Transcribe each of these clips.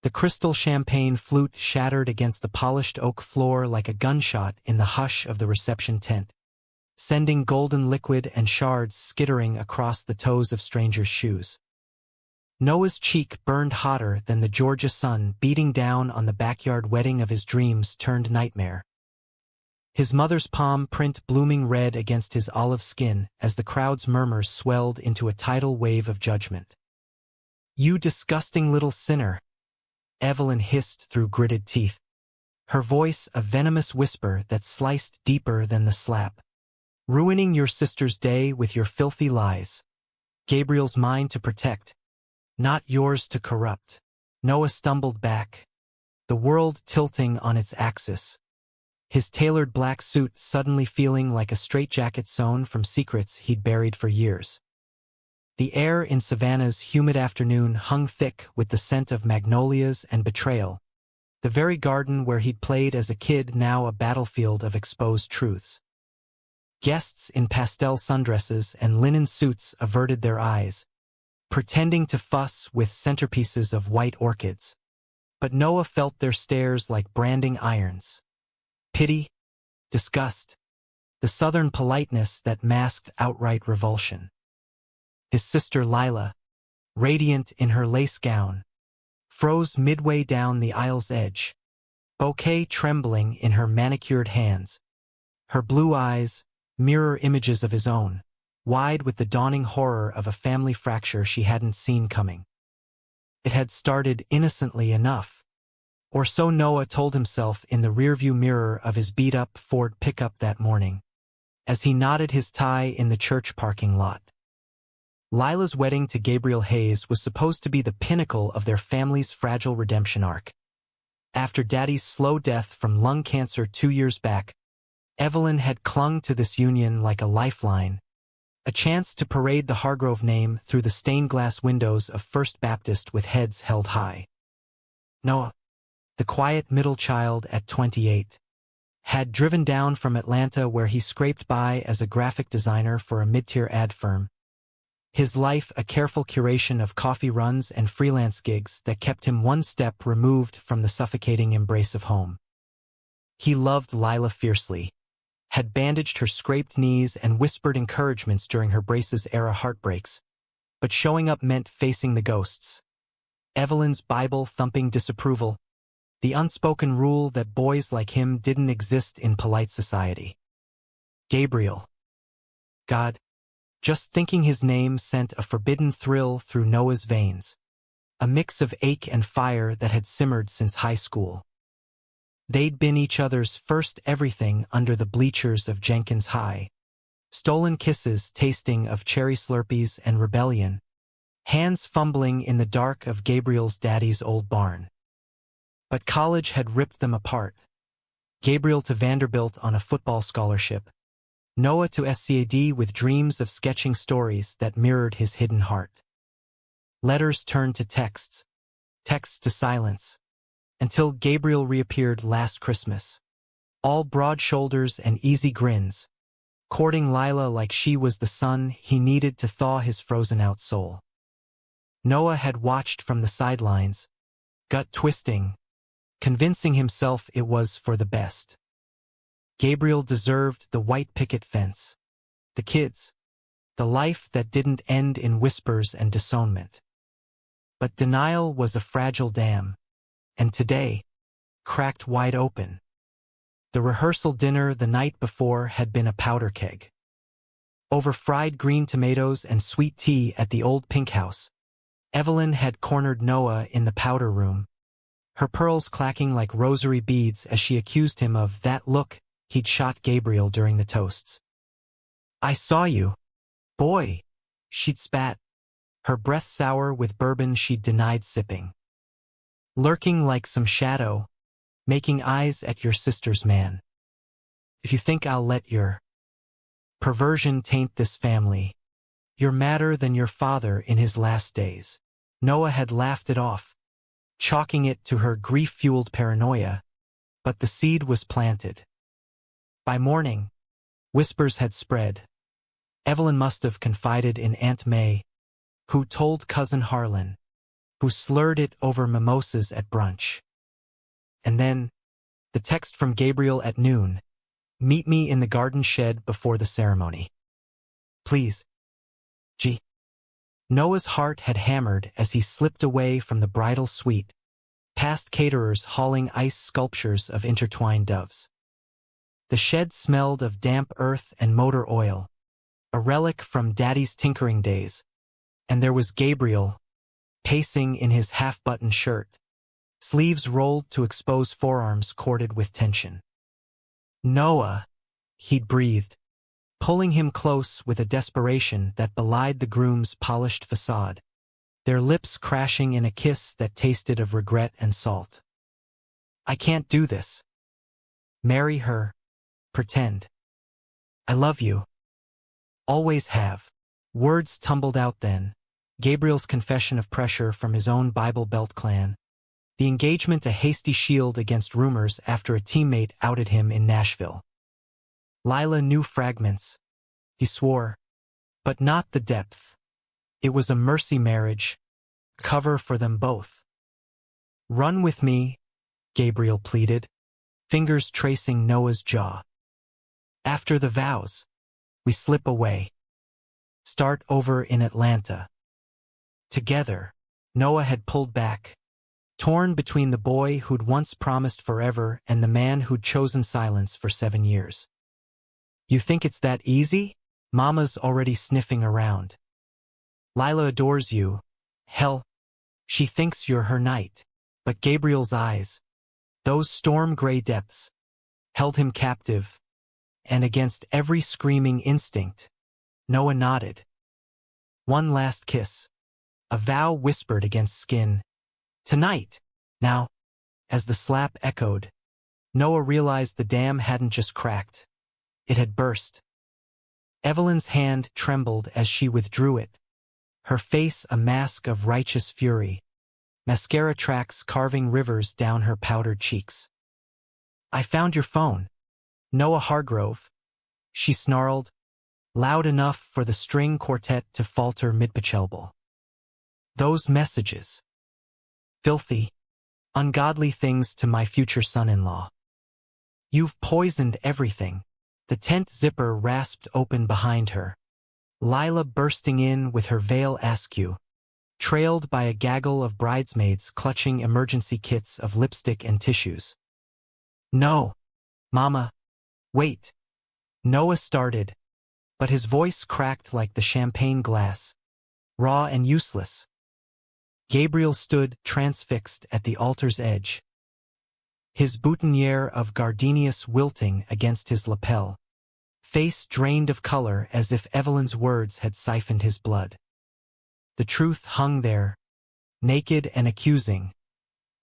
The crystal champagne flute shattered against the polished oak floor like a gunshot in the hush of the reception tent, sending golden liquid and shards skittering across the toes of strangers' shoes. Noah's cheek burned hotter than the Georgia sun beating down on the backyard wedding of his dreams turned nightmare. His mother's palm print blooming red against his olive skin as the crowd's murmurs swelled into a tidal wave of judgment. "You disgusting little sinner," Evelyn hissed through gritted teeth, her voice a venomous whisper that sliced deeper than the slap. "Ruining your sister's day with your filthy lies. Gabriel's mine to protect, not yours to corrupt." Noah stumbled back, the world tilting on its axis, his tailored black suit suddenly feeling like a straitjacket sewn from secrets he'd buried for years. The air in Savannah's humid afternoon hung thick with the scent of magnolias and betrayal, the very garden where he'd played as a kid now a battlefield of exposed truths. Guests in pastel sundresses and linen suits averted their eyes, pretending to fuss with centerpieces of white orchids. But Noah felt their stares like branding irons. Pity, disgust, the southern politeness that masked outright revulsion. His sister Lila, radiant in her lace gown, froze midway down the aisle's edge, bouquet trembling in her manicured hands, her blue eyes, mirror images of his own, wide with the dawning horror of a family fracture she hadn't seen coming. It had started innocently enough, or so Noah told himself in the rearview mirror of his beat-up Ford pickup that morning, as he knotted his tie in the church parking lot. Lila's wedding to Gabriel Hayes was supposed to be the pinnacle of their family's fragile redemption arc. After Daddy's slow death from lung cancer 2 years back, Evelyn had clung to this union like a lifeline, a chance to parade the Hargrove name through the stained-glass windows of First Baptist with heads held high. Noah, the quiet middle child at 28, had driven down from Atlanta where he scraped by as a graphic designer for a mid-tier ad firm, his life a careful curation of coffee runs and freelance gigs that kept him one step removed from the suffocating embrace of home. He loved Lila fiercely, had bandaged her scraped knees and whispered encouragements during her braces-era heartbreaks, but showing up meant facing the ghosts. Evelyn's Bible-thumping disapproval, the unspoken rule that boys like him didn't exist in polite society. Gabriel. God. Just thinking his name sent a forbidden thrill through Noah's veins, a mix of ache and fire that had simmered since high school. They'd been each other's first everything under the bleachers of Jenkins High, stolen kisses tasting of cherry Slurpees and rebellion, hands fumbling in the dark of Gabriel's daddy's old barn. But college had ripped them apart. Gabriel to Vanderbilt on a football scholarship, Noah to SCAD with dreams of sketching stories that mirrored his hidden heart. Letters turned to texts, texts to silence, until Gabriel reappeared last Christmas, all broad shoulders and easy grins, courting Lila like she was the sun he needed to thaw his frozen-out soul. Noah had watched from the sidelines, gut-twisting, convincing himself it was for the best. Gabriel deserved the white picket fence, the kids, the life that didn't end in whispers and disownment. But denial was a fragile dam, and today, cracked wide open. The rehearsal dinner the night before had been a powder keg. Over fried green tomatoes and sweet tea at the old Pink House, Evelyn had cornered Noah in the powder room, her pearls clacking like rosary beads as she accused him of that look he'd shot Gabriel during the toasts. "I saw you. Boy," she'd spat, her breath sour with bourbon she'd denied sipping. "Lurking like some shadow, making eyes at your sister's man. If you think I'll let your perversion taint this family, you're madder than your father in his last days." Noah had laughed it off, chalking it to her grief-fueled paranoia, but the seed was planted. By morning, whispers had spread. Evelyn must have confided in Aunt May, who told Cousin Harlan. who slurred it over mimosas at brunch. And then, the text from Gabriel at noon, "Meet me in the garden shed before the ceremony. Please. G." Noah's heart had hammered as he slipped away from the bridal suite, past caterers hauling ice sculptures of intertwined doves. The shed smelled of damp earth and motor oil, a relic from Daddy's tinkering days, and there was Gabriel, pacing in his half-buttoned shirt, sleeves rolled to expose forearms corded with tension. "Noah," he'd breathed, pulling him close with a desperation that belied the groom's polished facade, their lips crashing in a kiss that tasted of regret and salt. "I can't do this. Marry her. Pretend. I love you. Always have." Words tumbled out then, Gabriel's confession of pressure from his own Bible Belt clan, the engagement a hasty shield against rumors after a teammate outed him in Nashville. Lila knew fragments, he swore, but not the depth. It was a mercy marriage, cover for them both. "Run with me," Gabriel pleaded, fingers tracing Noah's jaw. "After the vows, we slip away. Start over in Atlanta." Together, Noah had pulled back, torn between the boy who'd once promised forever and the man who'd chosen silence for 7 years. "You think it's that easy?" Mama's already sniffing around. "Lila adores you. Hell, she thinks you're her knight." But Gabriel's eyes, those storm-gray depths, held him captive, and against every screaming instinct, Noah nodded. One last kiss, a vow whispered against skin. "Tonight." Now, as the slap echoed, Noah realized the dam hadn't just cracked. It had burst. Evelyn's hand trembled as she withdrew it, her face a mask of righteous fury, mascara tracks carving rivers down her powdered cheeks. "I found your phone, Noah Hargrove," she snarled, loud enough for the string quartet to falter mid-pachelbel. "Those messages. Filthy, ungodly things to my future son-in-law. You've poisoned everything." The tent zipper rasped open behind her, Lila bursting in with her veil askew, trailed by a gaggle of bridesmaids clutching emergency kits of lipstick and tissues. "No, Mama, wait." Noah started, but his voice cracked like the champagne glass, raw and useless. Gabriel stood transfixed at the altar's edge, his boutonniere of gardenias wilting against his lapel, face drained of color as if Evelyn's words had siphoned his blood. The truth hung there, naked and accusing,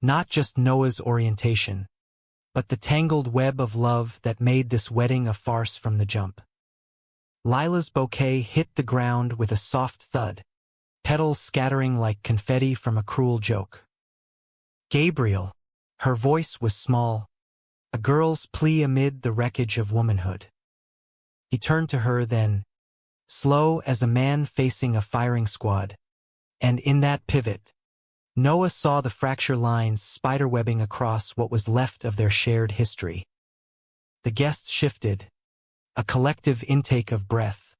not just Noah's orientation, but the tangled web of love that made this wedding a farce from the jump. Lila's bouquet hit the ground with a soft thud, petals scattering like confetti from a cruel joke. "Gabriel," her voice was small, a girl's plea amid the wreckage of womanhood. He turned to her then, slow as a man facing a firing squad, and in that pivot, Noah saw the fracture lines spiderwebbing across what was left of their shared history. The guests shifted, a collective intake of breath,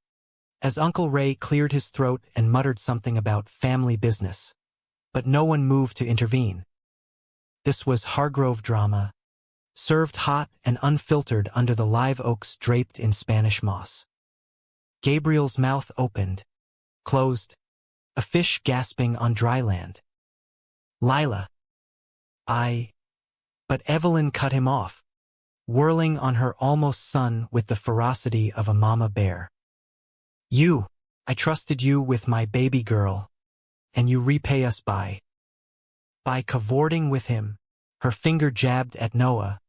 as Uncle Ray cleared his throat and muttered something about family business, but no one moved to intervene. This was Hargrove drama, served hot and unfiltered under the live oaks draped in Spanish moss. Gabriel's mouth opened, closed, a fish gasping on dry land. "Lila. But Evelyn cut him off, whirling on her almost son with the ferocity of a mama bear. I trusted you with my baby girl, and you repay us by cavorting with him." Her finger jabbed at Noah,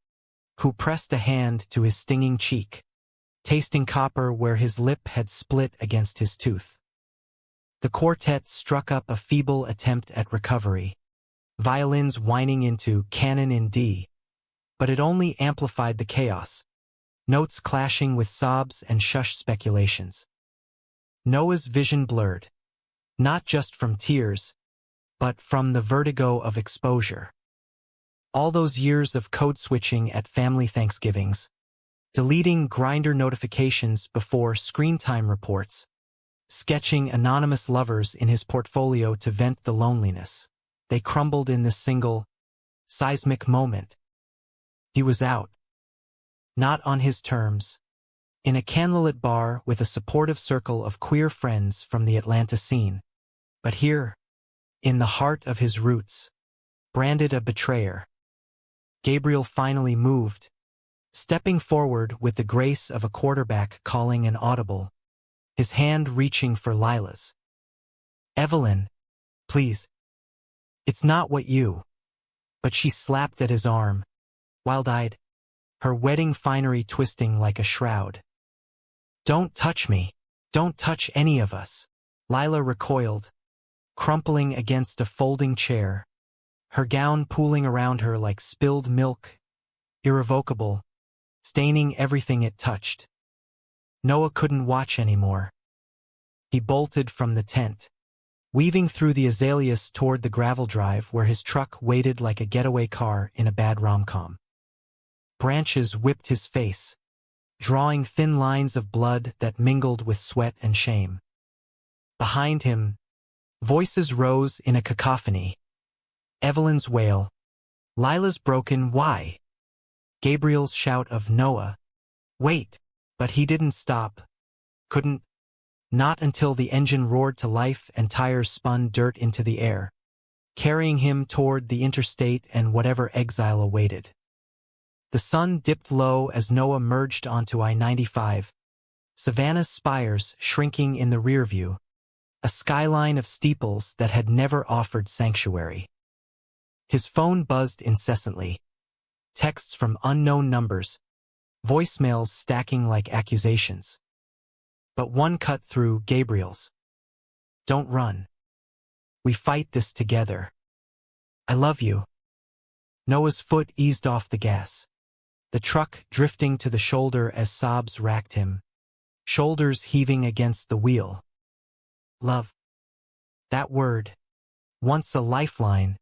who pressed a hand to his stinging cheek, tasting copper where his lip had split against his tooth. The quartet struck up a feeble attempt at recovery, violins whining into Canon in D, but it only amplified the chaos, notes clashing with sobs and shush speculations. Noah's vision blurred, not just from tears, but from the vertigo of exposure. All those years of code switching at family Thanksgivings, deleting Grindr notifications before screen time reports, sketching anonymous lovers in his portfolio to vent the loneliness. They crumbled in this single, seismic moment. He was out. Not on his terms. In a candlelit bar with a supportive circle of queer friends from the Atlanta scene. But here, in the heart of his roots, branded a betrayer. Gabriel finally moved, stepping forward with the grace of a quarterback calling an audible, his hand reaching for Lila's. "Evelyn, please. It's not what you." But she slapped at his arm, wild-eyed, her wedding finery twisting like a shroud. "Don't touch me. Don't touch any of us." Lila recoiled, crumpling against a folding chair, her gown pooling around her like spilled milk, irrevocable, staining everything it touched. Noah couldn't watch anymore. He bolted from the tent, weaving through the azaleas toward the gravel drive where his truck waited like a getaway car in a bad rom-com. Branches whipped his face, drawing thin lines of blood that mingled with sweat and shame. Behind him, voices rose in a cacophony. Evelyn's wail, Lila's broken why, Gabriel's shout of Noah, wait, but he didn't stop. Couldn't. Not until the engine roared to life and tires spun dirt into the air, carrying him toward the interstate and whatever exile awaited. The sun dipped low as Noah merged onto I-95, Savannah's spires shrinking in the rearview, a skyline of steeples that had never offered sanctuary. His phone buzzed incessantly, texts from unknown numbers, voicemails stacking like accusations. But one cut through Gabriel's. "Don't run. We fight this together. I love you." Noah's foot eased off the gas, the truck drifting to the shoulder as sobs racked him, shoulders heaving against the wheel. Love. That word, once a lifeline,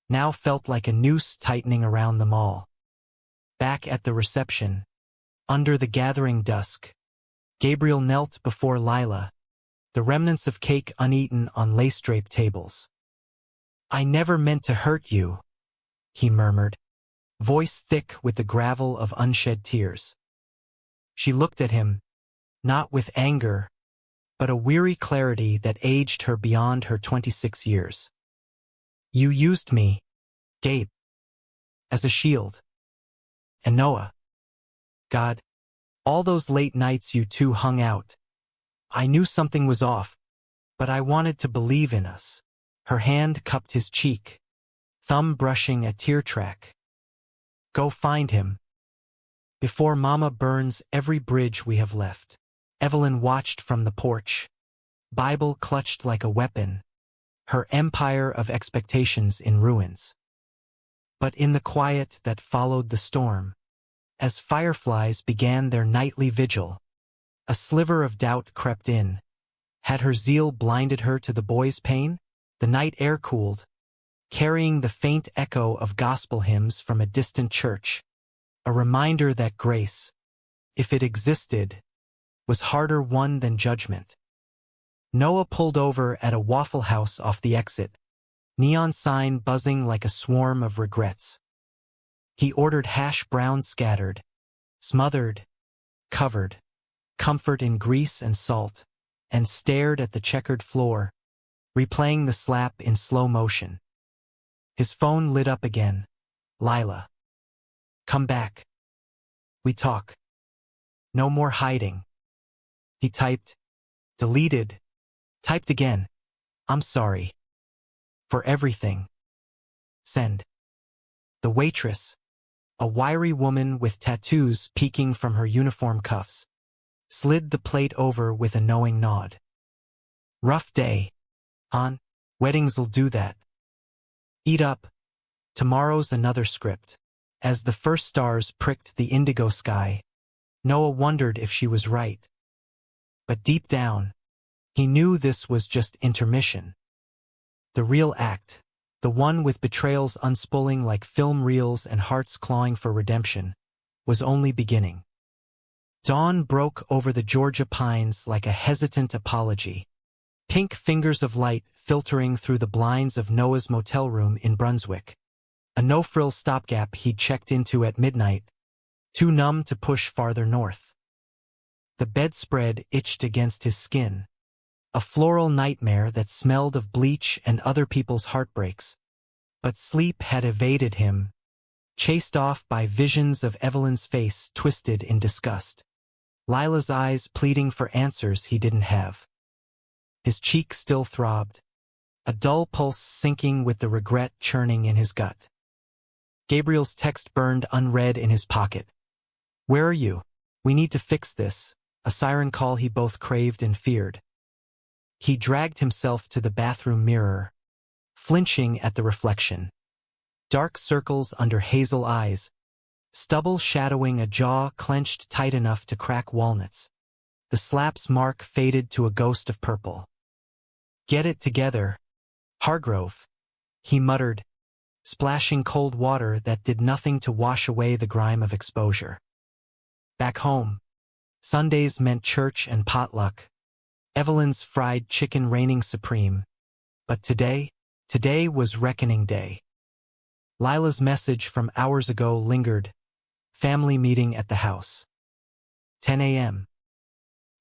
now felt like a noose tightening around them all. Back at the reception, under the gathering dusk, Gabriel knelt before Lila, the remnants of cake uneaten on lace-draped tables. "I never meant to hurt you," he murmured, voice thick with the gravel of unshed tears. She looked at him, not with anger, but a weary clarity that aged her beyond her 26 years. "You used me, Gabe, as a shield. And Noah. God, all those late nights you two hung out. I knew something was off, but I wanted to believe in us." Her hand cupped his cheek, thumb brushing a tear track. "Go find him. Before Mama burns every bridge we have left." Evelyn watched from the porch, Bible clutched like a weapon, her empire of expectations in ruins. But in the quiet that followed the storm, as fireflies began their nightly vigil, a sliver of doubt crept in. Had her zeal blinded her to the boy's pain? The night air cooled, carrying the faint echo of gospel hymns from a distant church, a reminder that grace, if it existed, was harder won than judgment. Noah pulled over at a Waffle House off the exit, neon sign buzzing like a swarm of regrets. He ordered hash browns scattered, smothered, covered, comfort in grease and salt, and stared at the checkered floor, replaying the slap in slow motion. His phone lit up again. "Lila. Come back. We talk. No more hiding." He typed, deleted, typed again. "I'm sorry. For everything. Send." The waitress, a wiry woman with tattoos peeking from her uniform cuffs, slid the plate over with a knowing nod. "Rough day, hon. Weddings'll do that. Eat up. Tomorrow's another script." As the first stars pricked the indigo sky, Noah wondered if she was right. But deep down, he knew this was just intermission. The real act, the one with betrayals unspooling like film reels and hearts clawing for redemption, was only beginning. Dawn broke over the Georgia pines like a hesitant apology. Pink fingers of light filtering through the blinds of Noah's motel room in Brunswick. A no-frill stopgap he'd checked into at midnight, too numb to push farther north. The bedspread itched against his skin. A floral nightmare that smelled of bleach and other people's heartbreaks. But sleep had evaded him, chased off by visions of Evelyn's face twisted in disgust. Lila's eyes pleading for answers he didn't have. His cheek still throbbed, a dull pulse sinking with the regret churning in his gut. Gabriel's text burned unread in his pocket. "Where are you? We need to fix this," a siren call he both craved and feared. He dragged himself to the bathroom mirror, flinching at the reflection. Dark circles under hazel eyes, stubble shadowing a jaw clenched tight enough to crack walnuts. The slap's mark faded to a ghost of purple. "Get it together, Hargrove," he muttered, splashing cold water that did nothing to wash away the grime of exposure. Back home, Sundays meant church and potluck, Evelyn's fried chicken reigning supreme. But today was reckoning day. Lila's message from hours ago lingered. Family meeting at the house. 10 a.m.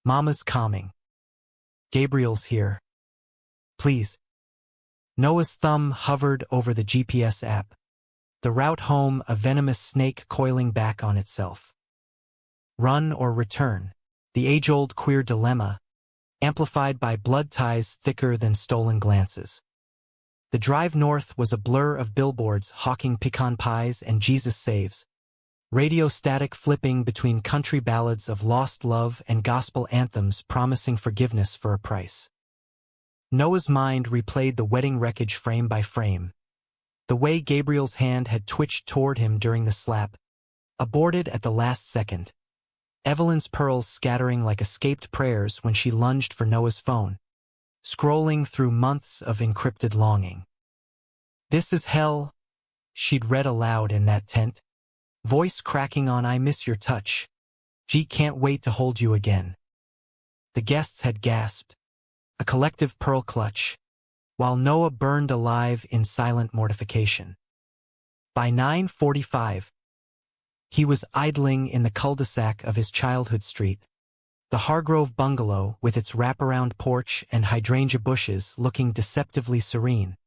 Mama's calming. Gabriel's here. Please. Noah's thumb hovered over the GPS app. The route home a venomous snake coiling back on itself. Run or return. The age-old queer dilemma, amplified by blood ties thicker than stolen glances. The drive north was a blur of billboards hawking pecan pies and Jesus saves, radio static flipping between country ballads of lost love and gospel anthems promising forgiveness for a price. Noah's mind replayed the wedding wreckage frame by frame. The way Gabriel's hand had twitched toward him during the slap, aborted at the last second. Evelyn's pearls scattering like escaped prayers when she lunged for Noah's phone, scrolling through months of encrypted longing. "This is hell," she'd read aloud in that tent, voice cracking on "I miss your touch. Gee, can't wait to hold you again." The guests had gasped, a collective pearl clutch, while Noah burned alive in silent mortification. By 9:45, he was idling in the cul-de-sac of his childhood street, the Hargrove bungalow with its wraparound porch and hydrangea bushes looking deceptively serene,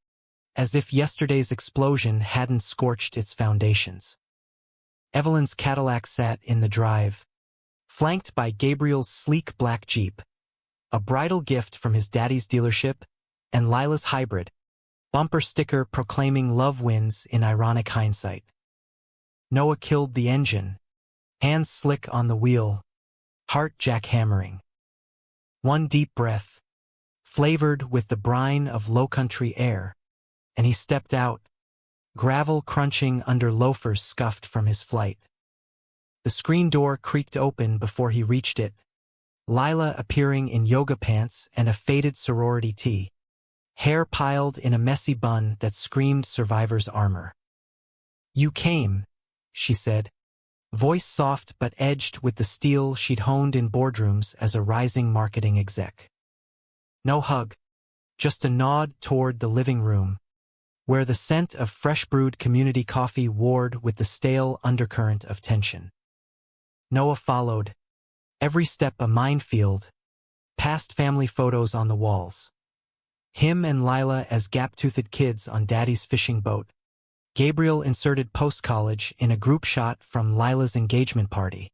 as if yesterday's explosion hadn't scorched its foundations. Evelyn's Cadillac sat in the drive, flanked by Gabriel's sleek black Jeep, a bridal gift from his daddy's dealership, and Lila's hybrid, bumper sticker proclaiming love wins in ironic hindsight. Noah killed the engine, hands slick on the wheel, heart jackhammering. One deep breath, flavored with the brine of low-country air, and he stepped out, gravel crunching under loafers scuffed from his flight. The screen door creaked open before he reached it, Lila appearing in yoga pants and a faded sorority tee, hair piled in a messy bun that screamed survivor's armor. "You came," she said, voice soft but edged with the steel she'd honed in boardrooms as a rising marketing exec. No hug, just a nod toward the living room, where the scent of fresh-brewed community coffee warred with the stale undercurrent of tension. Noah followed, every step a minefield, past family photos on the walls. Him and Lila as gap-toothed kids on Daddy's fishing boat. Gabriel inserted post-college in a group shot from Lila's engagement party.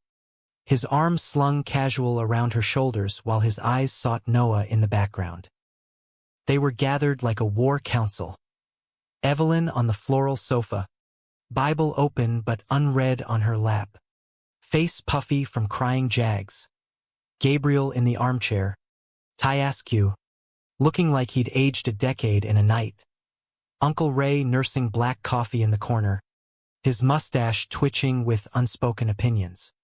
His arms slung casual around her shoulders while his eyes sought Noah in the background. They were gathered like a war council. Evelyn on the floral sofa, Bible open but unread on her lap, face puffy from crying jags. Gabriel in the armchair, tie askew, looking like he'd aged a decade in a night. Uncle Ray nursing black coffee in the corner, his mustache twitching with unspoken opinions.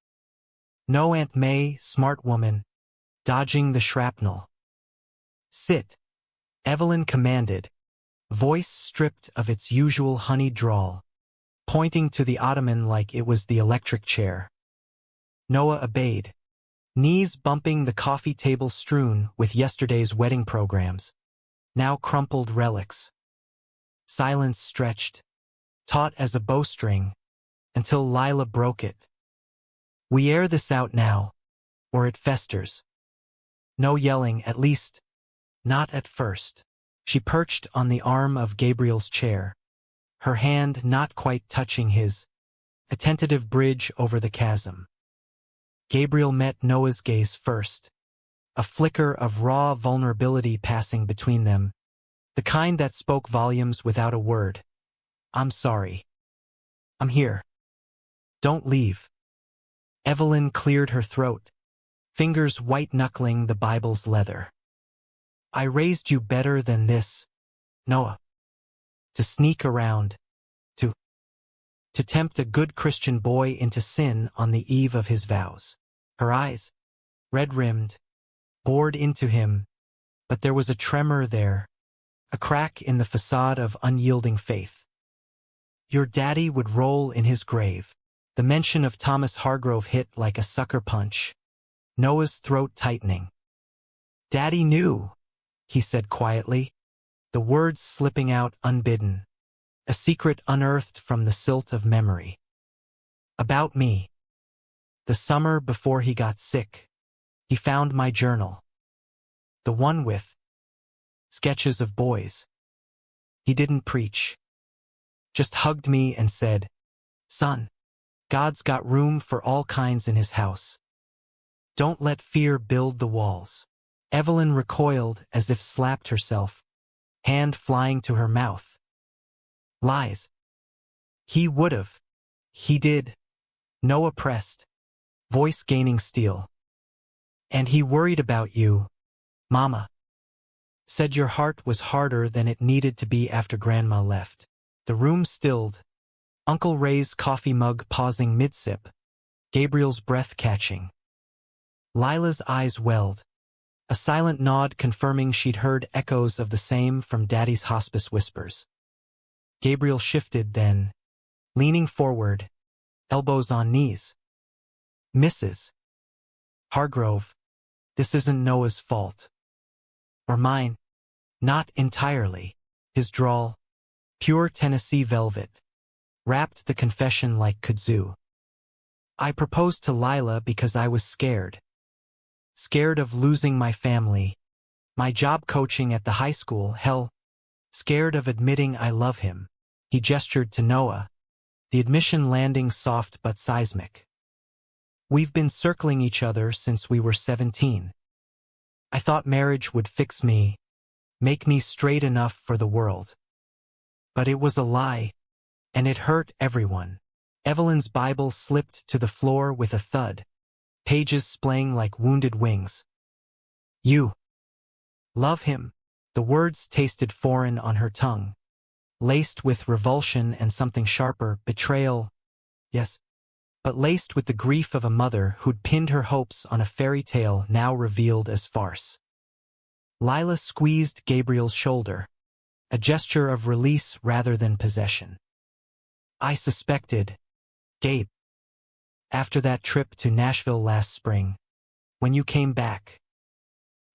No Aunt May, smart woman, dodging the shrapnel. "Sit," Evelyn commanded, voice stripped of its usual honeyed drawl, pointing to the ottoman like it was the electric chair. Noah obeyed, knees bumping the coffee table strewn with yesterday's wedding programs, now crumpled relics. Silence stretched, taut as a bowstring, until Lila broke it. We air this out now, or it festers. No yelling, at least, not at first. She perched on the arm of Gabriel's chair, her hand not quite touching his, a tentative bridge over the chasm. Gabriel met Noah's gaze first, a flicker of raw vulnerability passing between them, the kind that spoke volumes without a word. I'm sorry. I'm here. Don't leave. Evelyn cleared her throat, fingers white-knuckling the Bible's leather. I raised you better than this, Noah. To sneak around, to tempt a good Christian boy into sin on the eve of his vows. Her eyes, red-rimmed, bored into him, but there was a tremor there, a crack in the facade of unyielding faith. Your daddy would roll in his grave. The mention of Thomas Hargrove hit like a sucker punch, Noah's throat tightening. Daddy knew, he said quietly, the words slipping out unbidden, a secret unearthed from the silt of memory. About me. The summer before he got sick, he found my journal. The one with sketches of boys. He didn't preach. Just hugged me and said, son, God's got room for all kinds in his house. Don't let fear build the walls. Evelyn recoiled as if slapped herself, hand flying to her mouth. Lies. He would've. He did. Noah pressed, voice gaining steel. And he worried about you, Mama. Said your heart was harder than it needed to be after Grandma left. The room stilled, Uncle Ray's coffee mug pausing mid-sip, Gabriel's breath catching. Lila's eyes welled, a silent nod confirming she'd heard echoes of the same from Daddy's hospice whispers. Gabriel shifted then, leaning forward, elbows on knees. Mrs. Hargrove, this isn't Noah's fault. Or mine. Not entirely. His drawl, pure Tennessee velvet, wrapped the confession like kudzu. I proposed to Lila because I was scared. Scared of losing my family, my job coaching at the high school, hell, scared of admitting I love him. He gestured to Noah, the admission landing soft but seismic. We've been circling each other since we were 17. I thought marriage would fix me, make me straight enough for the world. But it was a lie, and it hurt everyone. Evelyn's Bible slipped to the floor with a thud, pages splaying like wounded wings. You love him. The words tasted foreign on her tongue, laced with revulsion and something sharper, betrayal. Yes, but laced with the grief of a mother who'd pinned her hopes on a fairy tale now revealed as farce. Lila squeezed Gabriel's shoulder, a gesture of release rather than possession. I suspected, Gabe. After that trip to Nashville last spring, when you came back.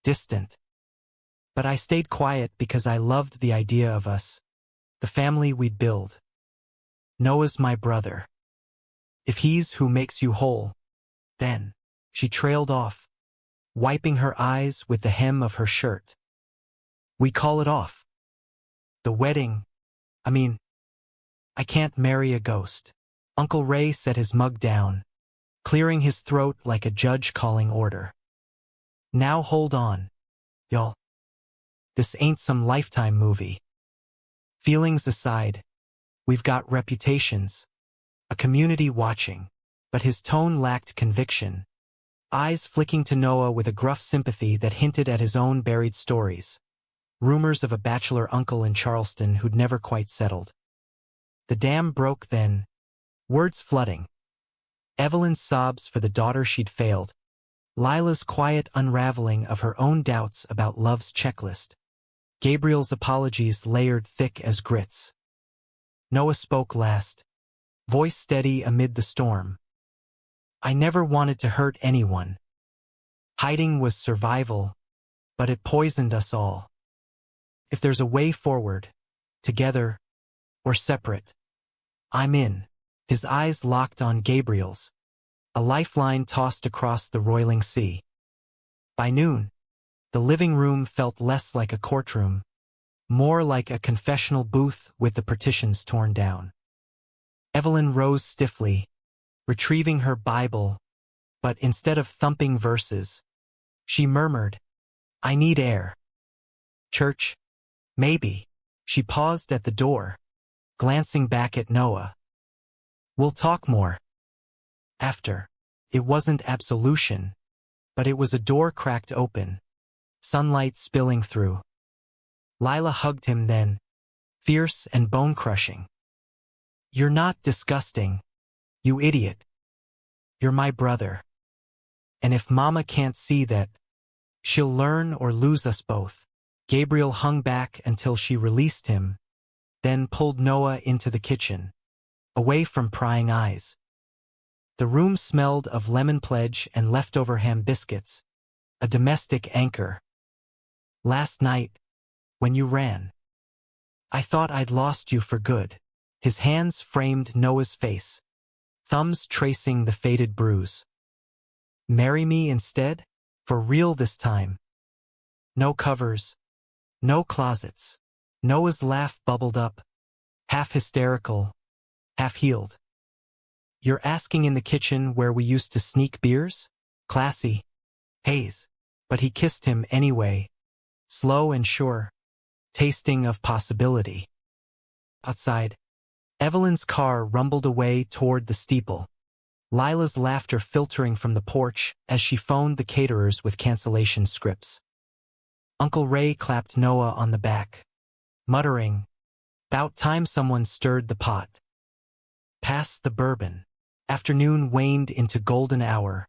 Distant. But I stayed quiet because I loved the idea of us, the family we'd build. Noah's my brother. If he's who makes you whole, then, she trailed off, wiping her eyes with the hem of her shirt. We call it off. The wedding, I can't marry a ghost. Uncle Ray set his mug down, clearing his throat like a judge calling order. Now hold on, y'all. This ain't some Lifetime movie. Feelings aside, we've got reputations, a community watching, but his tone lacked conviction, eyes flicking to Noah with a gruff sympathy that hinted at his own buried stories, rumors of a bachelor uncle in Charleston who'd never quite settled. The dam broke then, words flooding. Evelyn's sobs for the daughter she'd failed, Lila's quiet unraveling of her own doubts about love's checklist. Gabriel's apologies layered thick as grits. Noah spoke last, voice steady amid the storm. I never wanted to hurt anyone. Hiding was survival, but it poisoned us all. If there's a way forward, together or separate, I'm in. His eyes locked on Gabriel's, a lifeline tossed across the roiling sea. By noon, the living room felt less like a courtroom, more like a confessional booth with the partitions torn down. Evelyn rose stiffly, retrieving her Bible, but instead of thumping verses, she murmured, I need air. Church? Maybe. She paused at the door, glancing back at Noah. We'll talk more. After. It wasn't absolution, but it was a door cracked open, sunlight spilling through. Lila hugged him then, fierce and bone-crushing. You're not disgusting, you idiot. You're my brother. And if Mama can't see that, she'll learn or lose us both. Gabriel hung back until she released him, then pulled Noah into the kitchen, away from prying eyes. The room smelled of lemon pledge and leftover ham biscuits, a domestic anchor. Last night, when you ran, I thought I'd lost you for good. His hands framed Noah's face, thumbs tracing the faded bruise. Marry me instead? For real this time. No covers. No closets. Noah's laugh bubbled up, half hysterical, half healed. You're asking in the kitchen where we used to sneak beers? Classy. Haze. But he kissed him anyway, slow and sure, tasting of possibility. Outside, Evelyn's car rumbled away toward the steeple, Lila's laughter filtering from the porch as she phoned the caterers with cancellation scripts. Uncle Ray clapped Noah on the back, muttering, "'Bout time someone stirred the pot." Past the bourbon, afternoon waned into golden hour,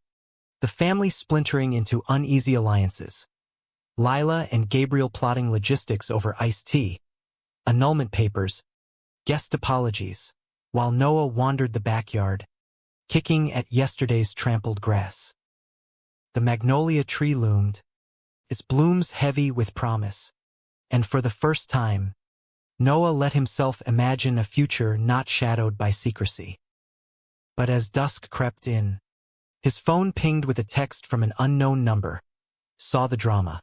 the family splintering into uneasy alliances. Lila and Gabriel plotting logistics over iced tea, annulment papers, guest apologies, while Noah wandered the backyard, kicking at yesterday's trampled grass. The magnolia tree loomed, its blooms heavy with promise, and for the first time, Noah let himself imagine a future not shadowed by secrecy. But as dusk crept in, his phone pinged with a text from an unknown number. Saw the drama.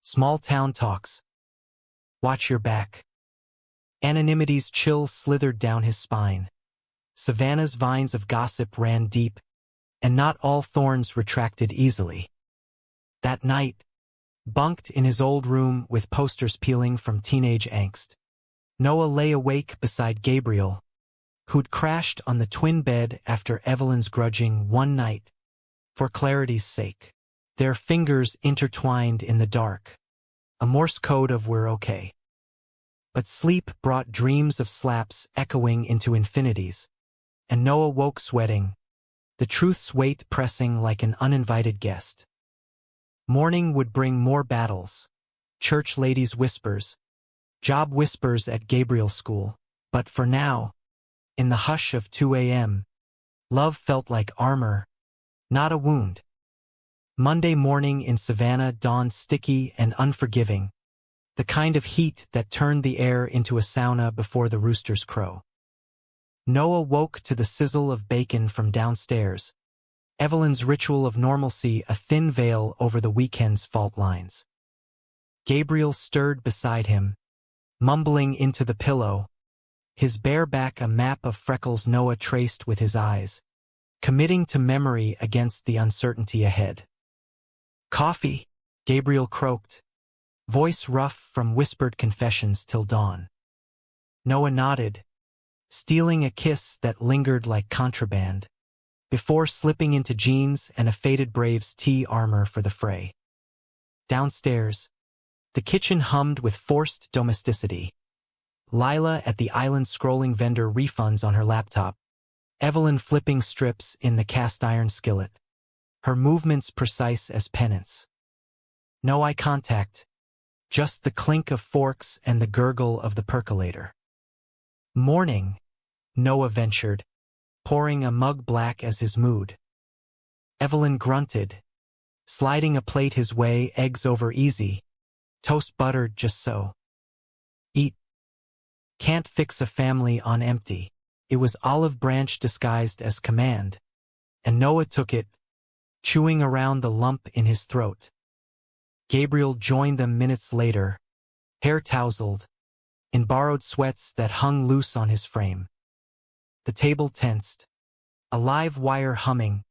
Small town talks. Watch your back. Anonymity's chill slithered down his spine. Savannah's vines of gossip ran deep, and not all thorns retracted easily. That night, bunked in his old room with posters peeling from teenage angst, Noah lay awake beside Gabriel, who'd crashed on the twin bed after Evelyn's grudging one night, for clarity's sake. Their fingers intertwined in the dark, a Morse code of we're okay. But sleep brought dreams of slaps echoing into infinities, and Noah woke sweating, the truth's weight pressing like an uninvited guest. Morning would bring more battles, church ladies' whispers, job whispers at Gabriel's school, but for now, in the hush of 2 a.m., love felt like armor, not a wound. Monday morning in Savannah dawned sticky and unforgiving, the kind of heat that turned the air into a sauna before the roosters crow. Noah woke to the sizzle of bacon from downstairs, Evelyn's ritual of normalcy a thin veil over the weekend's fault lines. Gabriel stirred beside him, mumbling into the pillow, his bare back a map of freckles Noah traced with his eyes, committing to memory against the uncertainty ahead. Coffee, Gabriel croaked, voice rough from whispered confessions till dawn. Noah nodded, stealing a kiss that lingered like contraband, before slipping into jeans and a faded Braves tee armor for the fray. Downstairs, the kitchen hummed with forced domesticity. Lila at the island scrolling vendor refunds on her laptop, Evelyn flipping strips in the cast-iron skillet, her movements precise as penance. No eye contact, just the clink of forks and the gurgle of the percolator. Morning, Noah ventured, pouring a mug black as his mood. Evelyn grunted, sliding a plate his way, eggs over easy, toast buttered just so. Eat. Can't fix a family on empty. It was olive branch disguised as command, and Noah took it, chewing around the lump in his throat. Gabriel joined them minutes later, hair tousled, in borrowed sweats that hung loose on his frame. The table tensed, a live wire humming,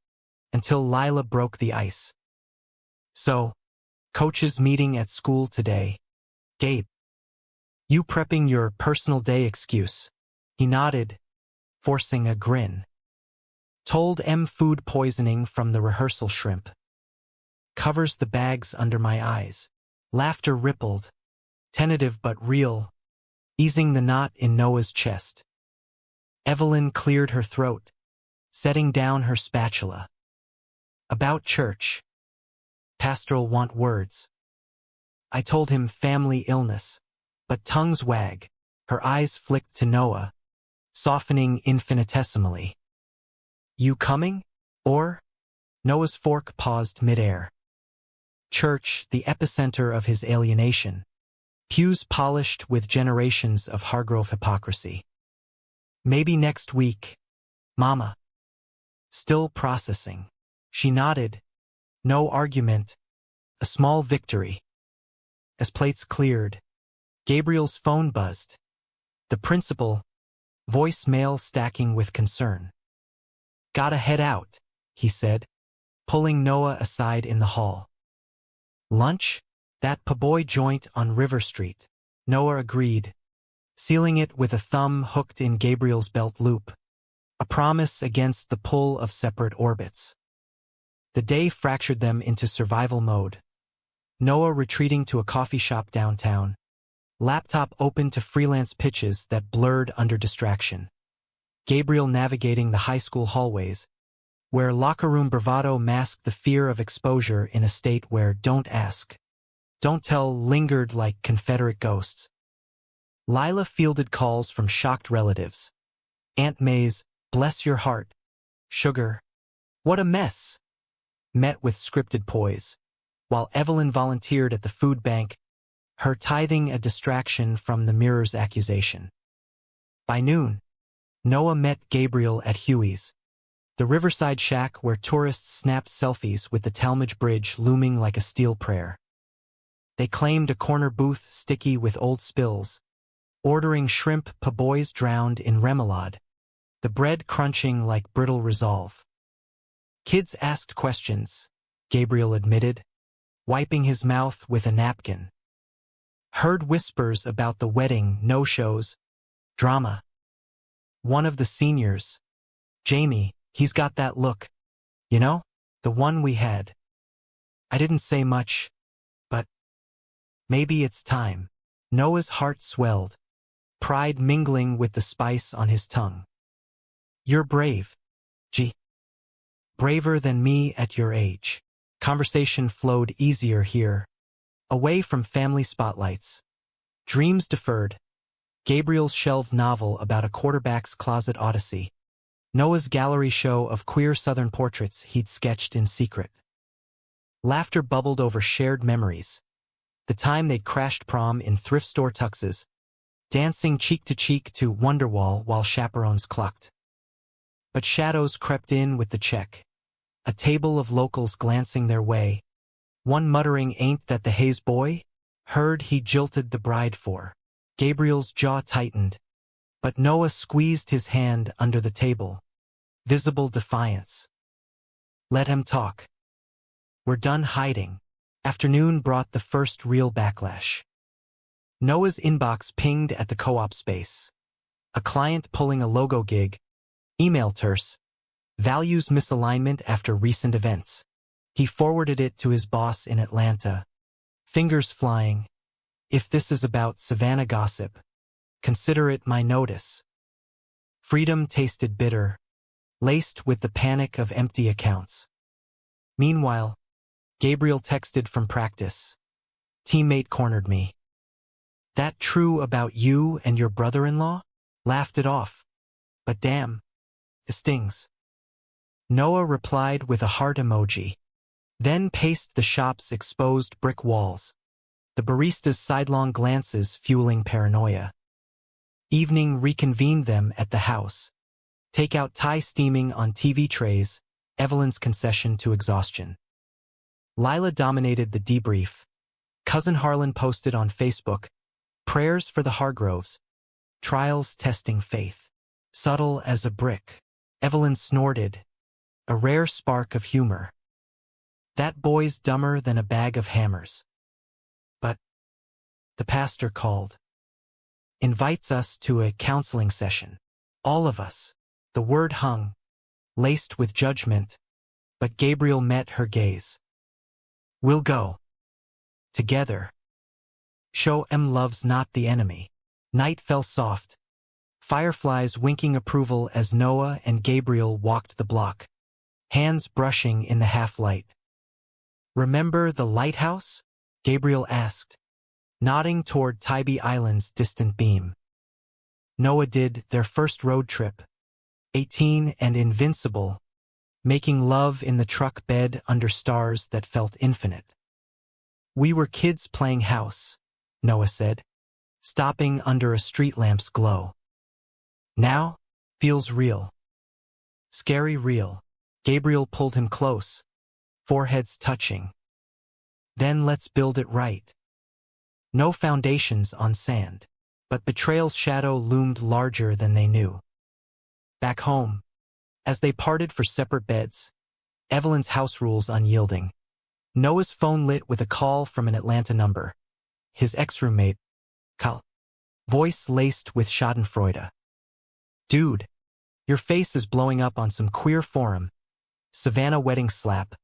until Lila broke the ice. So, coach's meeting at school today. Gabe. You prepping your personal day excuse? He nodded, forcing a grin. Told M food poisoning from the rehearsal shrimp. Covers the bags under my eyes. Laughter rippled, tentative but real, easing the knot in Noah's chest. Evelyn cleared her throat, setting down her spatula. About church. Pastoral want words. I told him family illness, but tongues wag. Her eyes flicked to Noah, softening infinitesimally. You coming? Or? Noah's fork paused midair. Church, the epicenter of his alienation. Pews polished with generations of Hargrove hypocrisy. Maybe next week, Mama. Still processing. She nodded. No argument. A small victory. As plates cleared, Gabriel's phone buzzed. The principal, voicemail stacking with concern. Gotta head out, he said, pulling Noah aside in the hall. Lunch? That po' joint on River Street. Noah agreed, sealing it with a thumb hooked in Gabriel's belt loop, a promise against the pull of separate orbits. The day fractured them into survival mode. Noah retreating to a coffee shop downtown, laptop open to freelance pitches that blurred under distraction. Gabriel navigating the high school hallways, where locker room bravado masked the fear of exposure in a state where don't ask, don't tell lingered like Confederate ghosts. Lila fielded calls from shocked relatives. Aunt May's, bless your heart. Sugar. What a mess. Met with scripted poise, while Evelyn volunteered at the food bank, her tithing a distraction from the mirror's accusation. By noon, Noah met Gabriel at Huey's, the riverside shack where tourists snapped selfies with the Talmadge Bridge looming like a steel prayer. They claimed a corner booth sticky with old spills, ordering shrimp po' boys drowned in remoulade, the bread crunching like brittle resolve. Kids asked questions, Gabriel admitted, wiping his mouth with a napkin. Heard whispers about the wedding, no-shows, drama. One of the seniors, Jamie, he's got that look. You know, the one we had. I didn't say much, but maybe it's time. Noah's heart swelled, pride mingling with the spice on his tongue. You're brave. Gee. Braver than me at your age. Conversation flowed easier here, away from family spotlights. Dreams deferred. Gabriel's shelved novel about a quarterback's closet odyssey. Noah's gallery show of queer Southern portraits he'd sketched in secret. Laughter bubbled over shared memories. The time they'd crashed prom in thrift store tuxes, dancing cheek to Wonderwall while chaperones clucked. But shadows crept in with the check. A table of locals glancing their way, one muttering, "Ain't that the Hayes boy?" Heard he jilted the bride for. Gabriel's jaw tightened, but Noah squeezed his hand under the table. Visible defiance. Let him talk. We're done hiding. Afternoon brought the first real backlash. Noah's inbox pinged at the co-op space. A client pulling a logo gig. Email terse. Values misalignment after recent events. He forwarded it to his boss in Atlanta. Fingers flying. If this is about Savannah gossip, consider it my notice. Freedom tasted bitter, laced with the panic of empty accounts. Meanwhile, Gabriel texted from practice. Teammate cornered me. That true about you and your brother-in-law? Laughed it off. But damn, it stings. Noah replied with a heart emoji. Then paced the shop's exposed brick walls, the barista's sidelong glances fueling paranoia. Evening reconvened them at the house. Takeout Thai steaming on TV trays, Evelyn's concession to exhaustion. Lila dominated the debrief. Cousin Harlan posted on Facebook, "Prayers for the Hargroves. Trials testing faith." Subtle as a brick. Evelyn snorted, a rare spark of humor. That boy's dumber than a bag of hammers. But the pastor called. Invites us to a counseling session. All of us. The word hung, laced with judgment, but Gabriel met her gaze. We'll go. Together. Show love's not the enemy. Night fell soft. Fireflies winking approval as Noah and Gabriel walked the block, hands brushing in the half-light. Remember the lighthouse? Gabriel asked, nodding toward Tybee Island's distant beam. Noah did, their first road trip, 18 and invincible, making love in the truck bed under stars that felt infinite. We were kids playing house, Noah said, stopping under a street lamp's glow. Now, feels real. Scary real. Gabriel pulled him close, foreheads touching. Then let's build it right. No foundations on sand, but betrayal's shadow loomed larger than they knew. Back home, as they parted for separate beds, Evelyn's house rules unyielding. Noah's phone lit with a call from an Atlanta number. His ex-roommate, Kal. Voice laced with schadenfreude. Dude, your face is blowing up on some queer forum. Savannah wedding slap.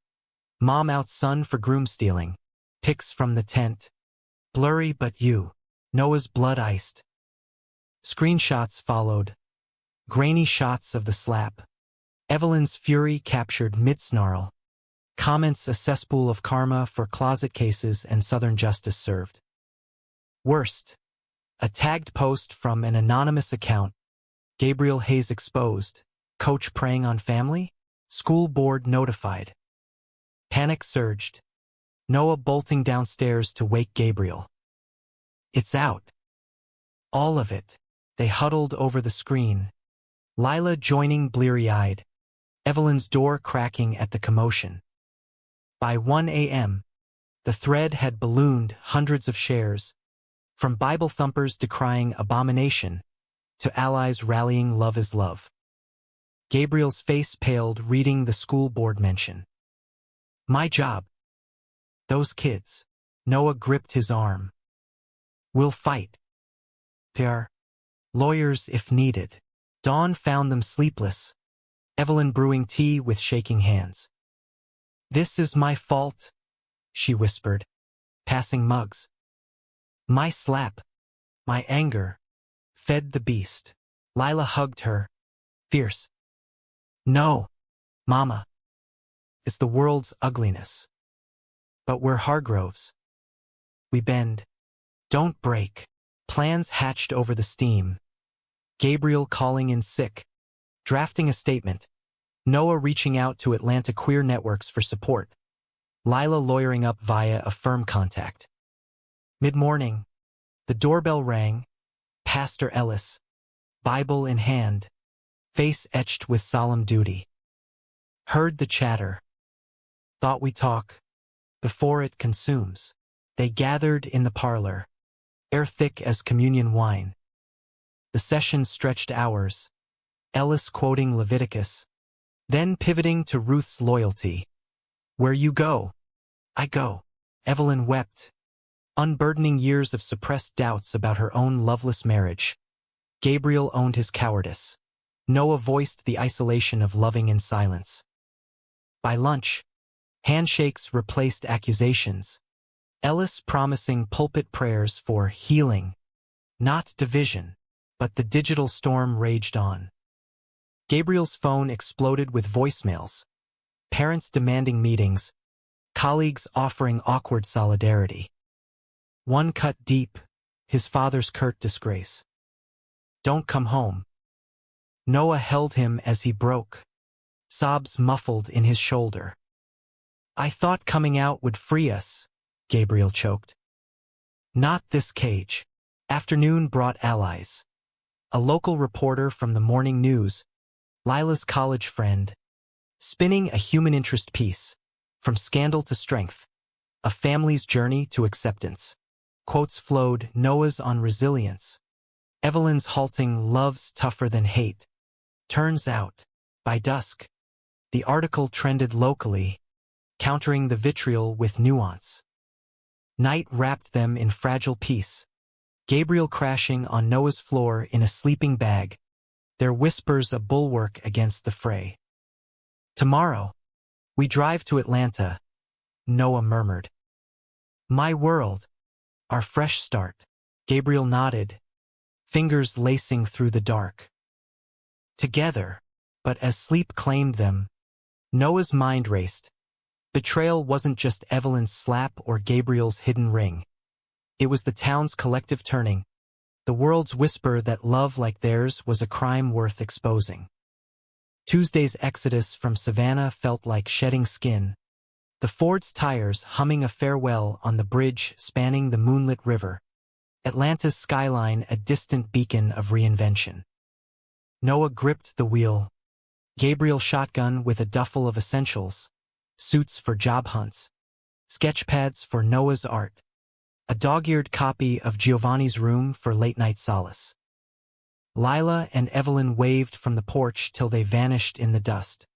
Mom out son for groom stealing. Pics from the tent. Blurry but you. Noah's blood iced. Screenshots followed. Grainy shots of the slap. Evelyn's fury captured mid-snarl. Comments a cesspool of karma for closet cases and Southern justice served. Worst. A tagged post from an anonymous account. Gabriel Hayes exposed. Coach preying on family? School board notified. Panic surged. Noah bolting downstairs to wake Gabriel. It's out. All of it. They huddled over the screen. Lila joining bleary-eyed. Evelyn's door cracking at the commotion. By 1 a.m., the thread had ballooned hundreds of shares, from Bible thumpers decrying abomination to allies rallying love is love. Gabriel's face paled reading the school board mention. My job. Those kids. Noah gripped his arm. We'll fight. PR. Lawyers if needed. Dawn found them sleepless. Evelyn brewing tea with shaking hands. This is my fault, she whispered, passing mugs. My slap, my anger, fed the beast. Lila hugged her, fierce. No, Mama. It's the world's ugliness. But we're Hargroves. We bend. Don't break. Plans hatched over the steam. Gabriel calling in sick. Drafting a statement. Noah reaching out to Atlanta queer networks for support. Lila lawyering up via a firm contact. Mid-morning, the doorbell rang. Pastor Ellis, Bible in hand, face etched with solemn duty. Heard the chatter. Thought we talk before it consumes. They gathered in the parlor, air thick as communion wine. The session stretched hours, Ellis quoting Leviticus, then pivoting to Ruth's loyalty. Where you go, I go. Evelyn wept, unburdening years of suppressed doubts about her own loveless marriage. Gabriel owned his cowardice. Noah voiced the isolation of loving in silence. By lunch, handshakes replaced accusations. Ellis promising pulpit prayers for healing, not division, but the digital storm raged on. Gabriel's phone exploded with voicemails, parents demanding meetings, colleagues offering awkward solidarity. One cut deep, his father's curt disgrace. "Don't come home." Noah held him as he broke, sobs muffled in his shoulder. "I thought coming out would free us," Gabriel choked. "Not this cage." Afternoon brought allies. A local reporter from the morning news, Lila's college friend, spinning a human interest piece, from scandal to strength, a family's journey to acceptance. Quotes flowed, Noah's on resilience, Evelyn's halting love's tougher than hate. Turns out, by dusk, the article trended locally, countering the vitriol with nuance. Night wrapped them in fragile peace, Gabriel crashing on Noah's floor in a sleeping bag, their whispers a bulwark against the fray. "Tomorrow, we drive to Atlanta," Noah murmured. "My world, our fresh start." Gabriel nodded, fingers lacing through the dark. Together, but as sleep claimed them, Noah's mind raced. Betrayal wasn't just Evelyn's slap or Gabriel's hidden ring. It was the town's collective turning, the world's whisper that love like theirs was a crime worth exposing. Tuesday's exodus from Savannah felt like shedding skin, the Ford's tires humming a farewell on the bridge spanning the moonlit river, Atlanta's skyline a distant beacon of reinvention. Noah gripped the wheel, Gabriel shotgun with a duffel of essentials, suits for job hunts, sketchpads for Noah's art, a dog-eared copy of Giovanni's Room for late-night solace. Lila and Evelyn waved from the porch till they vanished in the dust,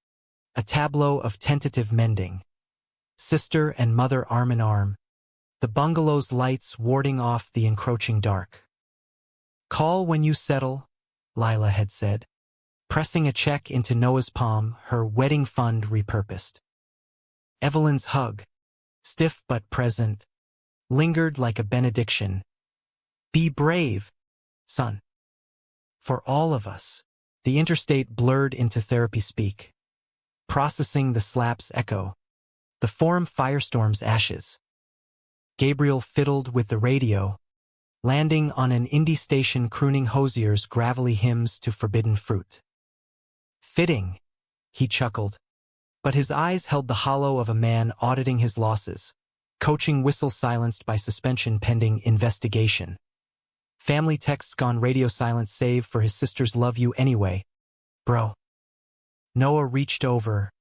a tableau of tentative mending. Sister and mother arm in arm, the bungalow's lights warding off the encroaching dark. "Call when you settle," Lila had said, pressing a check into Noah's palm, her wedding fund repurposed. Evelyn's hug, stiff but present, lingered like a benediction. "Be brave, son." For all of us, the interstate blurred into therapy speak, processing the slap's echo, the forum firestorm's ashes. Gabriel fiddled with the radio, landing on an indie station crooning Hosier's gravelly hymns to forbidden fruit. "Fitting," he chuckled, but his eyes held the hollow of a man auditing his losses, coaching whistle silenced by suspension pending investigation. Family texts gone radio silent save for his sister's "love you anyway, bro." Noah reached over,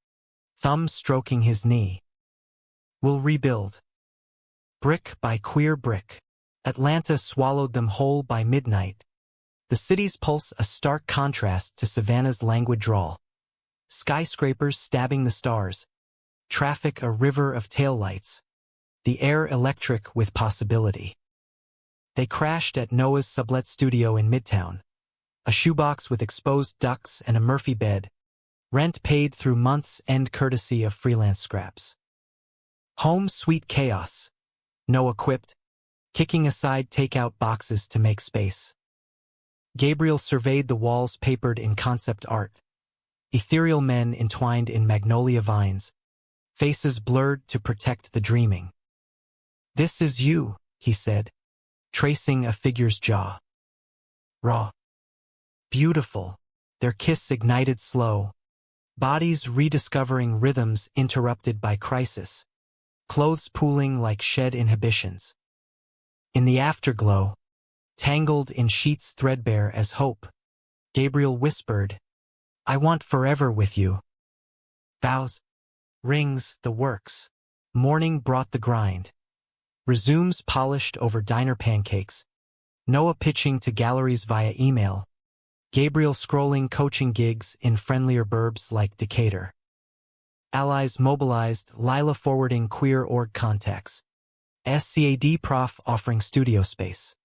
thumb stroking his knee. "We'll rebuild." Brick by queer brick, Atlanta swallowed them whole by midnight, the city's pulse a stark contrast to Savannah's languid drawl. Skyscrapers stabbing the stars, traffic a river of taillights, the air electric with possibility. They crashed at Noah's sublet studio in Midtown, a shoebox with exposed ducts and a Murphy bed, rent paid through months' end courtesy of freelance scraps. "Home sweet chaos," Noah quipped, kicking aside takeout boxes to make space. Gabriel surveyed the walls papered in concept art, ethereal men entwined in magnolia vines, faces blurred to protect the dreaming. "This is you," he said, tracing a figure's jaw. Raw. Beautiful, their kiss ignited slow, bodies rediscovering rhythms interrupted by crisis, clothes pooling like shed inhibitions. In the afterglow, tangled in sheets threadbare as hope, Gabriel whispered, "I want forever with you." Vows, rings, the works. Morning brought the grind. Resumes polished over diner pancakes. Noah pitching to galleries via email. Gabriel scrolling coaching gigs in friendlier burbs like Decatur. Allies mobilized, Lila forwarding queer org contacts. SCAD prof offering studio space.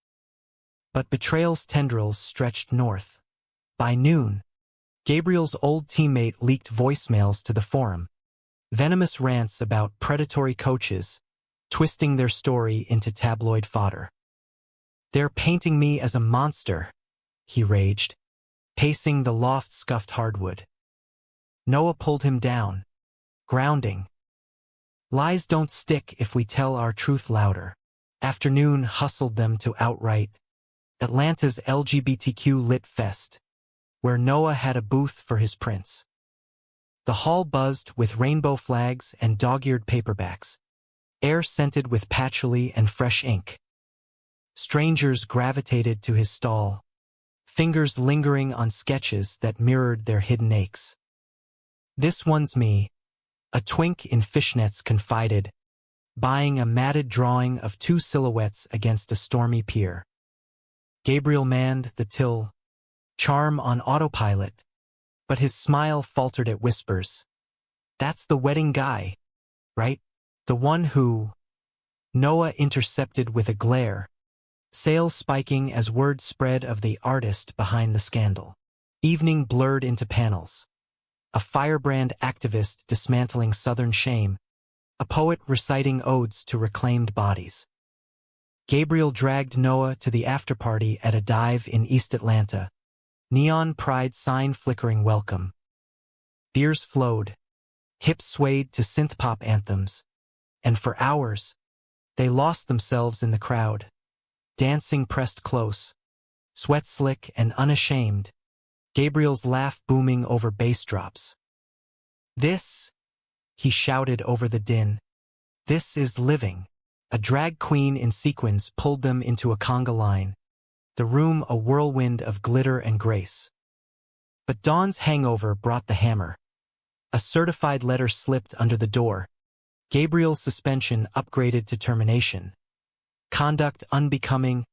But betrayal's tendrils stretched north. By noon, Gabriel's old teammate leaked voicemails to the forum. Venomous rants about predatory coaches, twisting their story into tabloid fodder. "They're painting me as a monster," he raged, pacing the loft-scuffed hardwood. Noah pulled him down, grounding. "Lies don't stick if we tell our truth louder." Afternoon hustled them to outright Atlanta's LGBTQ lit fest, where Noah had a booth for his prints. The hall buzzed with rainbow flags and dog-eared paperbacks, air scented with patchouli and fresh ink. Strangers gravitated to his stall, fingers lingering on sketches that mirrored their hidden aches. "This one's me," a twink in fishnets confided, buying a matted drawing of two silhouettes against a stormy pier. Gabriel manned the till, charm on autopilot, but his smile faltered at whispers. "That's the wedding guy, right? The one who—" Noah intercepted with a glare, sales spiking as word spread of the artist behind the scandal. Evening blurred into panels. A firebrand activist dismantling Southern shame, a poet reciting odes to reclaimed bodies. Gabriel dragged Noah to the afterparty at a dive in East Atlanta, neon pride sign flickering welcome. Beers flowed, hips swayed to synth-pop anthems, and for hours, they lost themselves in the crowd. Dancing pressed close, sweat slick and unashamed, Gabriel's laugh booming over bass drops. "This," he shouted over the din, "this is living." A drag queen in sequins pulled them into a conga line, the room a whirlwind of glitter and grace. But dawn's hangover brought the hammer. A certified letter slipped under the door. Gabriel's suspension upgraded to termination. Conduct unbecoming,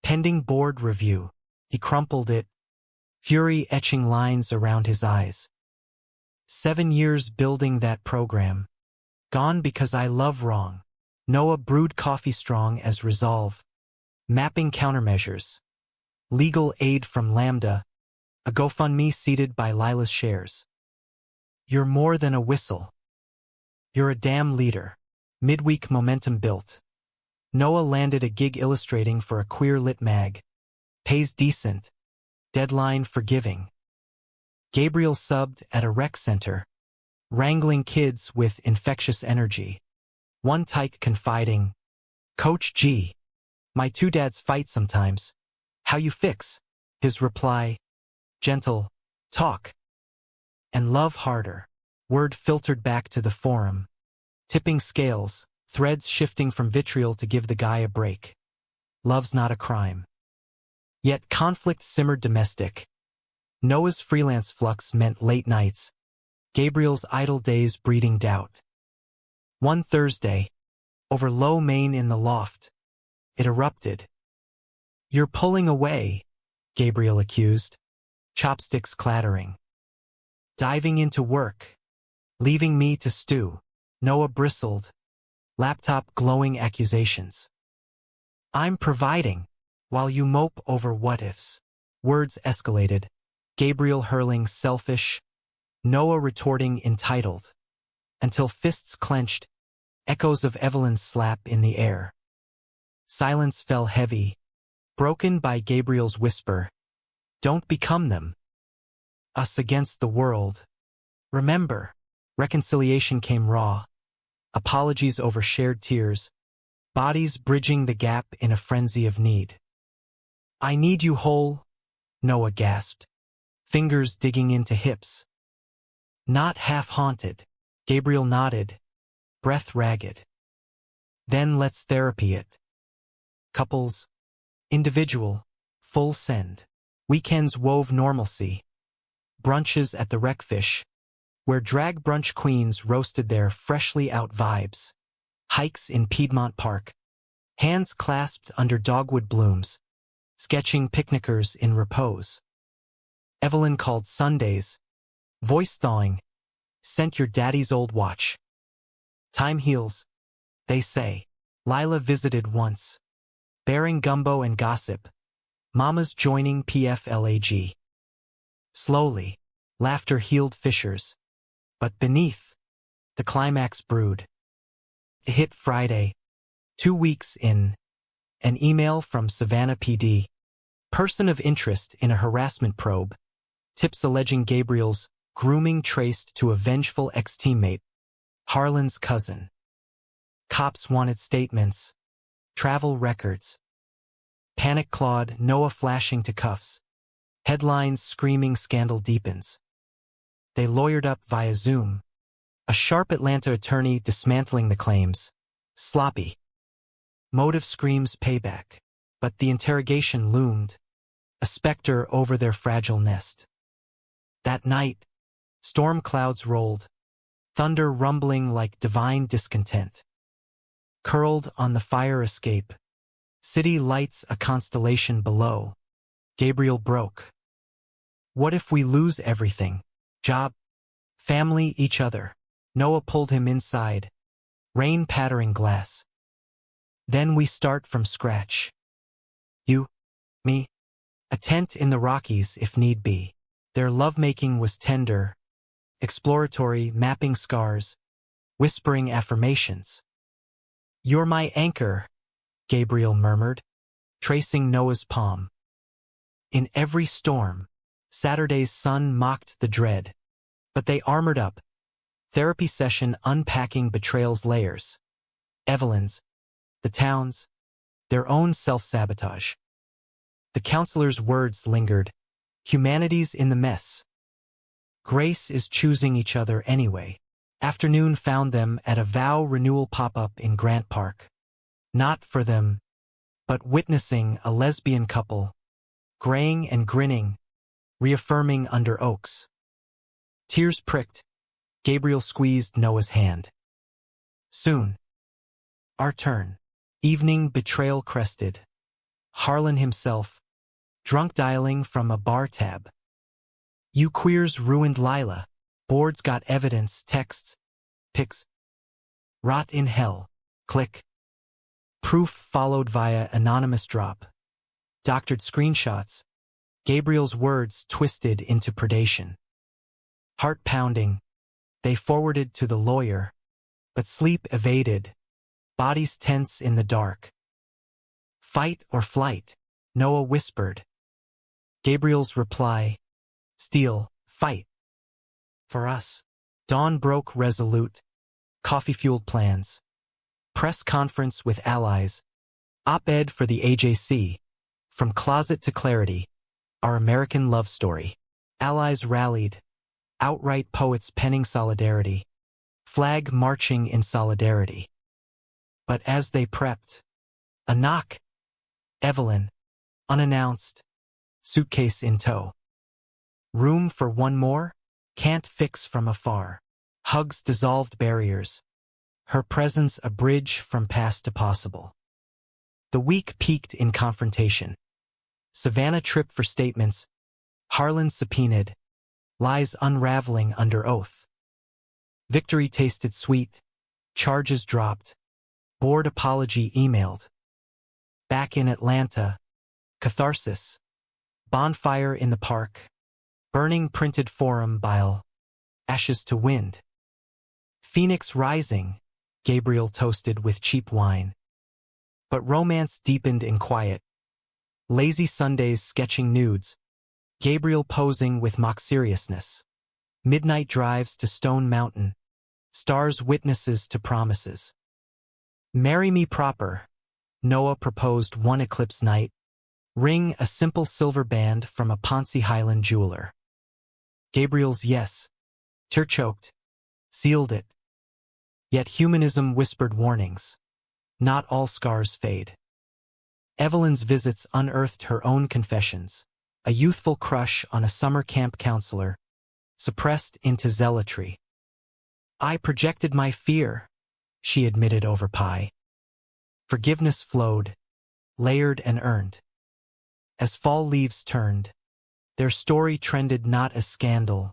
pending board review. He crumpled it, fury etching lines around his eyes. 7 years building that program. Gone because I love wrong. Noah brewed coffee strong as resolve. Mapping countermeasures. Legal aid from Lambda. A GoFundMe seated by Lila's shares. "You're more than a whistle. You're a damn leader." Midweek momentum built. Noah landed a gig illustrating for a queer-lit mag. Pays decent. Deadline forgiving. Gabriel subbed at a rec center, wrangling kids with infectious energy. One tyke confiding, "Coach G, my two dads fight sometimes. How you fix?" His reply, gentle, "Talk. And love harder." Word filtered back to the forum. Tipping scales, threads shifting from vitriol to give the guy a break. Love's not a crime. Yet conflict simmered domestic. Noah's freelance flux meant late nights, Gabriel's idle days breeding doubt. One Thursday, over Lo Mein in the loft, it erupted. "You're pulling away," Gabriel accused, chopsticks clattering. "Diving into work, leaving me to stew." Noah bristled, laptop glowing accusations. "I'm providing, while you mope over what-ifs." Words escalated, Gabriel hurling selfish, Noah retorting entitled, until fists clenched, echoes of Evelyn's slap in the air. Silence fell heavy, broken by Gabriel's whisper, "Don't become them. Us against the world. Remember." Reconciliation came raw. Apologies over shared tears, bodies bridging the gap in a frenzy of need. "I need you whole," Noah gasped, fingers digging into hips. "Not half-haunted," Gabriel nodded, breath ragged. "Then let's therapy it. Couples, individual, full send." Weekends wove normalcy. Brunches at the Wreckfish, where drag brunch queens roasted their freshly out vibes. Hikes in Piedmont Park, hands clasped under dogwood blooms, sketching picnickers in repose. Evelyn called Sundays, voice thawing, "Sent your daddy's old watch." Time heals, they say. Lila visited once, bearing gumbo and gossip, mamas joining PFLAG. Slowly, laughter healed fissures, but beneath, the climax brewed. It hit Friday, 2 weeks in. An email from Savannah PD, person of interest in a harassment probe, tips alleging Gabriel's grooming traced to a vengeful ex-teammate, Harlan's cousin. Cops wanted statements. travel records. Panic-clawed, Noah flashing to cuffs. Headlines screaming scandal deepens. They lawyered up via Zoom. A sharp Atlanta attorney dismantling the claims. Sloppy. Motive screams payback. But the interrogation loomed, a specter over their fragile nest. That night, storm clouds rolled, thunder rumbling like divine discontent. Curled on the fire escape, city lights a constellation below. Gabriel broke. What if we lose everything? Job, family, each other. Noah pulled him inside, rain pattering glass. Then we start from scratch. You, me, a tent in the Rockies if need be. Their lovemaking was tender, exploratory, mapping scars, whispering affirmations. You're my anchor, Gabriel murmured, tracing Noah's palm. In every storm, Saturday's sun mocked the dread, but they armored up. Therapy session unpacking betrayal's layers. Evelyn's, the town's, their own self-sabotage. The counselor's words lingered. Humanity's in the mess. Grace is choosing each other anyway. Afternoon found them at a vow renewal pop-up in Grant Park. Not for them, but witnessing a lesbian couple, graying and grinning, reaffirming under oaks. Tears pricked. Gabriel squeezed Noah's hand. Soon. Our turn. Evening betrayal crested. Harlan himself, drunk dialing from a bar tab. You queers ruined Lila. Boards got evidence, texts, pics. Rot in hell. Click. Proof followed via anonymous drop. Doctored screenshots. Gabriel's words twisted into predation. Heart pounding. They forwarded to the lawyer, but sleep evaded. Bodies tense in the dark. Fight or flight, Noah whispered. Gabriel's reply, steal, fight. For us. Dawn broke resolute. Coffee-fueled plans. Press conference with allies. Op-ed for the AJC. From closet to clarity. Our American love story. Allies rallied. Outright poets penning solidarity. Flag marching in solidarity. But as they prepped, a knock. Evelyn, unannounced, suitcase in tow. Room for one more? Can't fix from afar. Hugs dissolved barriers. Her presence a bridge from past to possible. The week peaked in confrontation. Savannah tripped for statements. Harlan subpoenaed. Lies unraveling under oath. Victory tasted sweet. Charges dropped. Board apology emailed. Back in Atlanta. Catharsis. Bonfire in the park. Burning printed forum bile. Ashes to wind. Phoenix rising. Gabriel toasted with cheap wine. But romance deepened in quiet. Lazy Sundays sketching nudes. Gabriel posing with mock seriousness. Midnight drives to Stone Mountain. Stars witnesses to promises. Marry me proper. Noah proposed one eclipse night. Ring a simple silver band from a Ponce Highland jeweler. Gabriel's yes. Tear-choked. Sealed it. Yet humanism whispered warnings. Not all scars fade. Evelyn's visits unearthed her own confessions. A youthful crush on a summer camp counselor, suppressed into zealotry. I projected my fear, she admitted over pie. Forgiveness flowed, layered and earned. As fall leaves turned, their story trended not as scandal,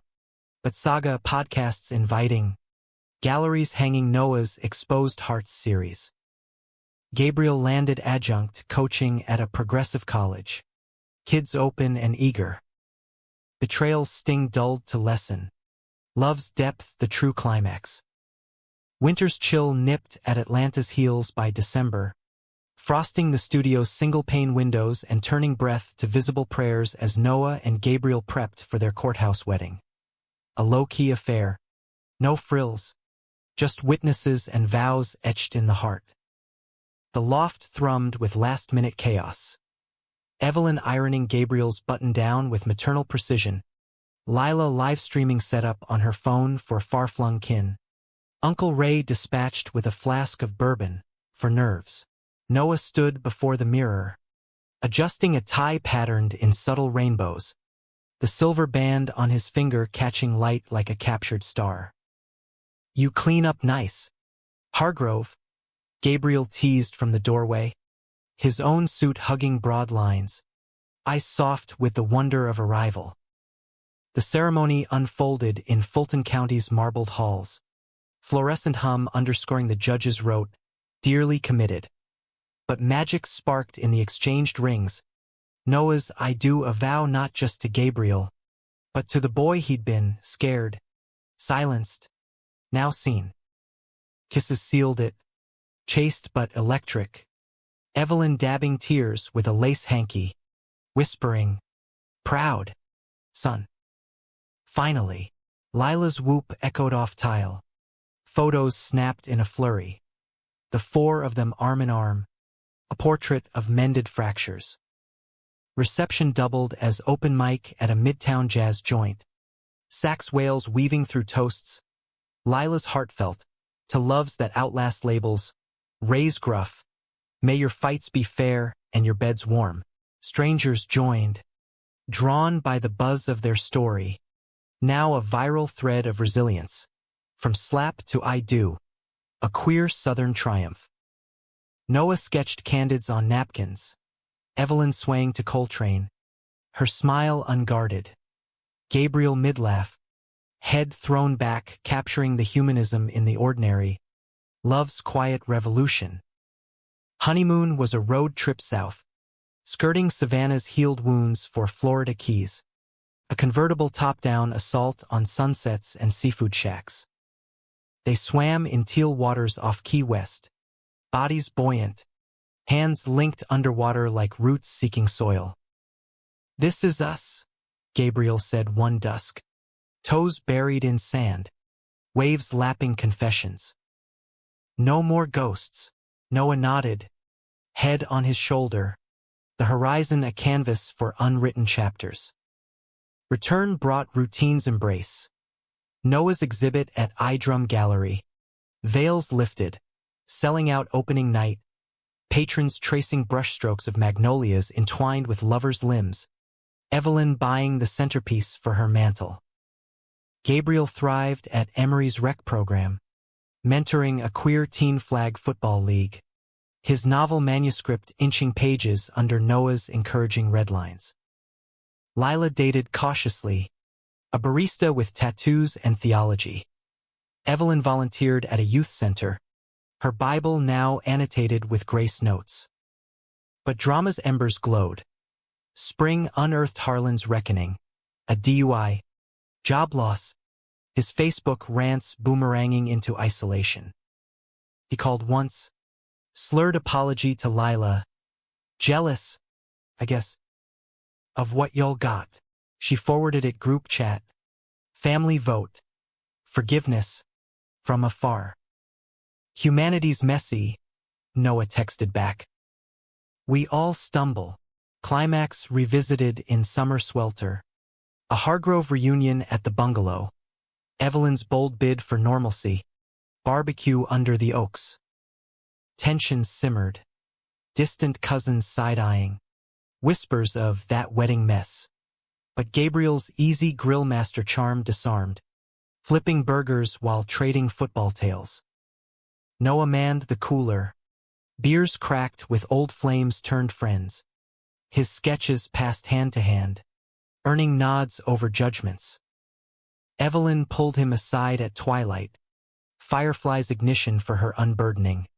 but saga podcasts inviting, galleries hanging Noah's Exposed Hearts series. Gabriel landed adjunct coaching at a progressive college. Kids open and eager. Betrayal's sting dulled to lessen. Love's depth the true climax. Winter's chill nipped at Atlanta's heels by December, frosting the studio's single-pane windows and turning breath to visible prayers as Noah and Gabriel prepped for their courthouse wedding. A low-key affair. No frills. Just witnesses and vows etched in the heart. The loft thrummed with last-minute chaos. Evelyn ironing Gabriel's button-down with maternal precision. Lila live-streaming setup on her phone for far-flung kin. Uncle Ray dispatched with a flask of bourbon, for nerves. Noah stood before the mirror, adjusting a tie patterned in subtle rainbows, the silver band on his finger catching light like a captured star. "You clean up nice, Hargrove," Gabriel teased from the doorway, his own suit hugging broad lines, eyes soft with the wonder of arrival. The ceremony unfolded in Fulton County's marbled halls. Fluorescent hum underscoring the judge's rote, "Dearly committed." But magic sparked in the exchanged rings. Noah's "I do" a vow not just to Gabriel, but to the boy he'd been, scared, silenced, now seen. Kisses sealed it, chaste but electric. Evelyn dabbing tears with a lace hanky, whispering, "Proud, son." Finally, Lila's whoop echoed off tile. Photos snapped in a flurry. The four of them arm in arm, a portrait of mended fractures. Reception doubled as open mic at a midtown jazz joint. Sax wails weaving through toasts. Lila's heartfelt, "To loves that outlast labels." Ray's gruff, "May your fights be fair and your beds warm." Strangers joined, drawn by the buzz of their story. Now a viral thread of resilience. From slap to I do, a queer Southern triumph. Noah sketched candids on napkins, Evelyn swaying to Coltrane, her smile unguarded. Gabriel mid-laugh, head thrown back, capturing the humanism in the ordinary. Love's quiet revolution. Honeymoon was a road trip south, skirting Savannah's healed wounds for Florida Keys. A convertible top-down assault on sunsets and seafood shacks. They swam in teal waters off Key West, bodies buoyant, hands linked underwater like roots seeking soil. "This is us," Gabriel said one dusk, toes buried in sand, waves lapping confessions. "No more ghosts," Noah nodded, head on his shoulder, the horizon a canvas for unwritten chapters. Return brought routine's embrace. Noah's exhibit at iDrum Gallery. Veils lifted, selling out opening night, patrons tracing brushstrokes of magnolias entwined with lovers' limbs, Evelyn buying the centerpiece for her mantle. Gabriel thrived at Emory's rec program, mentoring a queer teen flag football league, his novel manuscript inching pages under Noah's encouraging redlines. Lila dated cautiously, a barista with tattoos and theology. Evelyn volunteered at a youth center, her Bible now annotated with grace notes. But drama's embers glowed. Spring unearthed Harlan's reckoning, a DUI, job loss, his Facebook rants boomeranging into isolation. He called once, slurred apology to Lila, "Jealous, I guess, of what y'all got." She forwarded it group chat. "Family vote. Forgiveness. From afar." "Humanity's messy," Noah texted back. "We all stumble." Climax revisited in summer swelter. A Hargrove reunion at the bungalow. Evelyn's bold bid for normalcy. Barbecue under the oaks. Tension simmered. Distant cousins side-eyeing. Whispers of that wedding mess. But Gabriel's easy grill master charm disarmed, flipping burgers while trading football tales. Noah manned the cooler. Beers cracked with old flames turned friends. His sketches passed hand to hand, earning nods over judgments. Evelyn pulled him aside at twilight, firefly's ignition for her unburdening.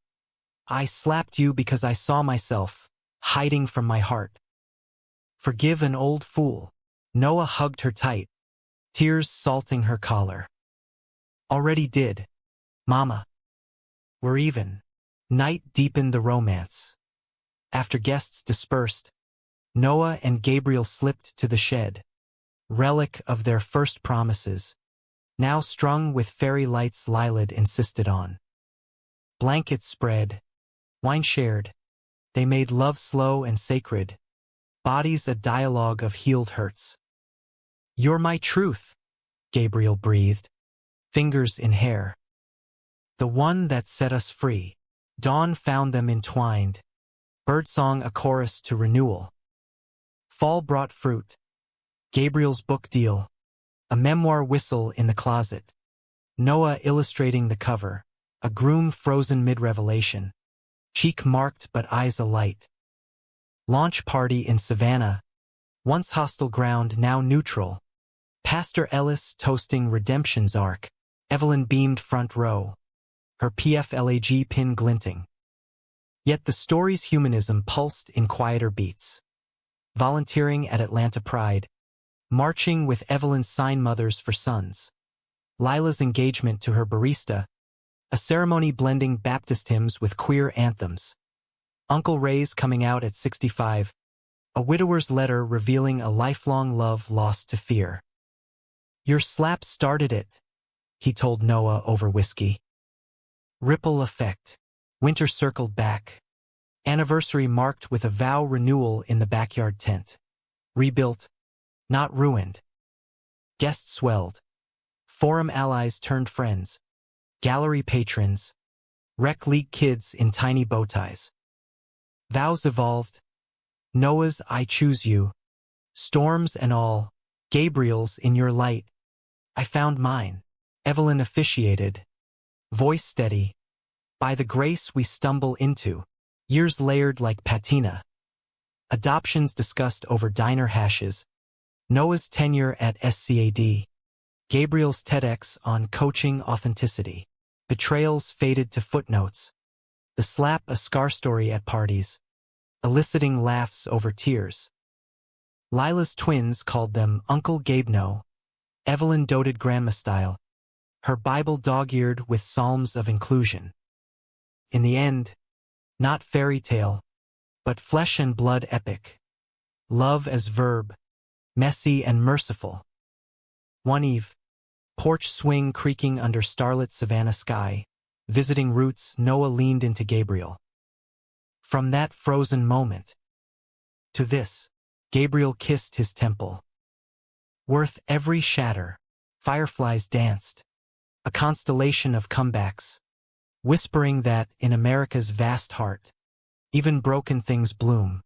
"I slapped you because I saw myself, hiding from my heart. Forgive an old fool." Noah hugged her tight, tears salting her collar. "Already did, Mama. We're even." Night deepened the romance. After guests dispersed, Noah and Gabriel slipped to the shed, relic of their first promises, now strung with fairy lights Lila'd insisted on. Blankets spread, Wine shared. They made love slow and sacred. Bodies a dialogue of healed hurts. You're my truth, Gabriel breathed. Fingers in hair. The one that set us free. Dawn found them entwined. Birdsong a chorus to renewal. Fall brought fruit. Gabriel's book deal. A memoir whistle in the closet. Noah illustrating the cover. A groom frozen mid-revelation. Cheek marked but eyes alight. Launch party in Savannah. Once hostile ground, now neutral. Pastor Ellis toasting Redemption's arc. Evelyn beamed front row. Her PFLAG pin glinting. Yet the story's humanism pulsed in quieter beats. Volunteering at Atlanta Pride. Marching with Evelyn's sign mothers for sons. Lila's engagement to her barista. A ceremony blending Baptist hymns with queer anthems. Uncle Ray's coming out at 65. A widower's letter revealing a lifelong love lost to fear. Your slap started it, he told Noah over whiskey. Ripple effect. Winter circled back. Anniversary marked with a vow renewal in the backyard tent. Rebuilt, not ruined. Guests swelled. Forum allies turned friends. Gallery patrons. Rec league kids in tiny bow ties. Vows evolved. Noah's I choose you. Storms and all. Gabriel's in your light. I found mine. Evelyn officiated. Voice steady. By the grace we stumble into. Years layered like patina. Adoptions discussed over diner hashes. Noah's tenure at SCAD. Gabriel's TEDx on coaching authenticity. Betrayals faded to footnotes. The slap a scar story at parties. Eliciting laughs over tears. Lila's twins called them Uncle Gabno. Evelyn doted grandma style. Her Bible dog-eared with psalms of inclusion. In the end, not fairy tale, but flesh and blood epic. Love as verb, messy and merciful. One eve, porch swing creaking under starlit Savannah sky, visiting roots, Noah leaned into Gabriel. From that frozen moment to this, Gabriel kissed his temple. Worth every shatter, fireflies danced, a constellation of comebacks, whispering that in America's vast heart, even broken things bloom.